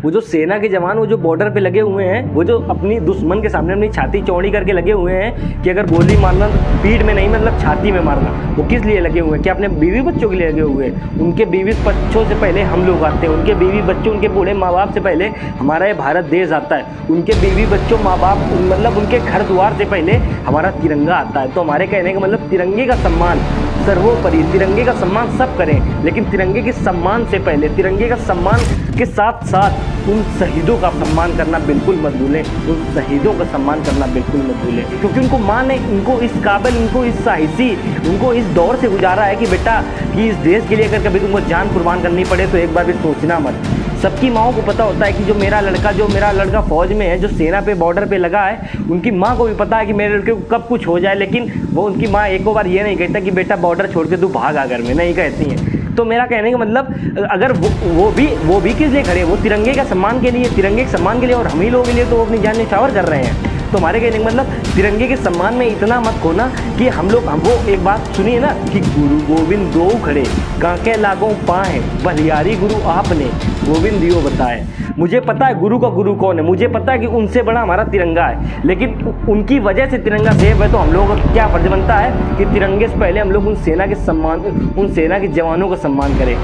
वो जो सेना के जवान वो जो बॉर्डर पे लगे हुए हैं, वो जो अपनी दुश्मन के सामने अपनी छाती चौड़ी करके लगे हुए हैं कि अगर गोली मारना पीठ में नहीं मतलब छाती में मारना, वो किस लिए लगे हुए हैं? कि अपने बीवी बच्चों के लिए लगे हुए हैं। उनके बीवी बच्चों से पहले हम लोग आते हैं, उनके बीवी बच्चों उनके बूढ़े माँ बाप से पहले हमारा ये भारत देश आता है। उनके बीवी बच्चों माँ बाप मतलब उनके घर द्वार से पहले हमारा तिरंगा आता है। तो हमारे कहने का मतलब तिरंगे का सम्मान सर्वोपरि, तिरंगे का सम्मान सब करें, लेकिन तिरंगे के सम्मान से पहले, तिरंगे का सम्मान के साथ साथ उन शहीदों का सम्मान करना बिल्कुल मत भूलें। उन शहीदों का सम्मान करना बिल्कुल मत भूलें, क्योंकि उनको माँ ने इनको इस काबिल, इनको इस साहसी, उनको इस दौर से गुजारा है कि बेटा कि इस देश के लिए अगर कभी तुमको जान कुर्बान करनी पड़े तो एक बार भी सोचना मत। सबकी माओं को पता होता है कि जो मेरा लड़का फौज में है, जो सेना पे बॉर्डर पे लगा है, उनकी माँ को भी पता है कि मेरे लड़के को कब कुछ हो जाए, लेकिन वो उनकी माँ एक बार ये नहीं कहता कि बेटा बॉर्डर छोड़ के तू भाग आ घर में, नहीं कहती हैं। तो मेरा कहने का मतलब अगर वो भी किस लिए खड़े, वो तिरंगे का सम्मान के लिए, तिरंगे के सम्मान के लिए, और हम ही लोगों के लिए तो वो अपनी जान न्यौछावर कर रहे हैं। तो हमारे कहने का मतलब तिरंगे के सम्मान में इतना मत खोना कि हमको एक बात सुनिए ना कि गुरु गोविंद दो खड़े कांके लागों पाए, बलियारी गुरु आपने गोविंद दियो बताए। मुझे पता है गुरु का गुरु कौन है, मुझे पता है कि उनसे बड़ा हमारा तिरंगा है, लेकिन उनकी वजह से तिरंगा सेफ है। तो हम लोगों का क्या फर्ज बनता है कि तिरंगे से पहले हम लोग उन सेना के जवानों का सम्मान करें।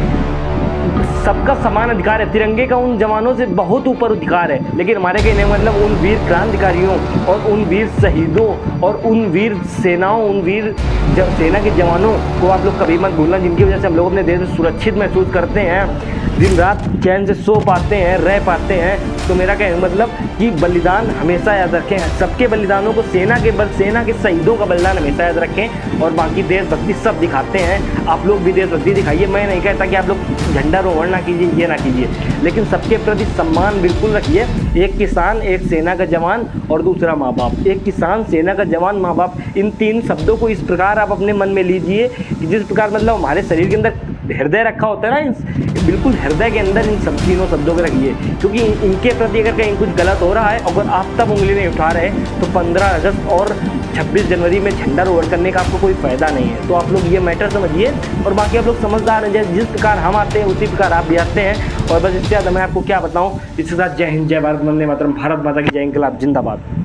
सबका समान अधिकार है, तिरंगे का उन जवानों से बहुत ऊपर अधिकार है, लेकिन हमारे कहने मतलब उन वीर क्रांतिकारियों और उन वीर शहीदों और उन वीर सेनाओं, उन वीर सेना के जवानों को आप लोग कभी मत भूलना, जिनकी वजह से हम लोग अपने देश में सुरक्षित महसूस करते हैं, दिन रात चैन से सो पाते हैं, रह पाते हैं। तो मेरा कहने मतलब कि बलिदान हमेशा याद रखें, सबके बलिदानों को, सेना के शहीदों का बलिदान हमेशा याद रखें, और बाकी देशभक्ति सब दिखाते हैं। आप लोग भी देशभक्ति दिखाइए, मैं नहीं कहता कि आप लोग झंडा रोहण ना कीजिए, ये ना कीजिए, लेकिन सबके प्रति सम्मान बिल्कुल रखिए। एक किसान, एक सेना का जवान और दूसरा माँ बाप। एक किसान, सेना का जवान, माँ बाप, इन तीन शब्दों को इस प्रकार आप अपने मन में लीजिए कि जिस प्रकार मतलब हमारे शरीर के अंदर हृदय रखा होता है ना, बिल्कुल हृदय के अंदर इन सब तीनों शब्दों को रखिए, क्योंकि इनके प्रति अगर कहीं कुछ गलत हो रहा है, अगर आप तब उंगली नहीं उठा रहे तो 15 अगस्त और 26 जनवरी में झंडा रोहण करने का आपको कोई फ़ायदा नहीं है। तो आप लोग ये मैटर समझिए, और बाकी आप लोग समझदार हैं, जिस प्रकार हम आते हैं उसी प्रकार आप भी आते हैं। और बस इससे ज़्यादा मैं आपको क्या बताऊँ। इसके साथ जय हिंद, जय भारत, वंदे मातरम, भारत माता की जय, इंकलाब जिंदाबाद।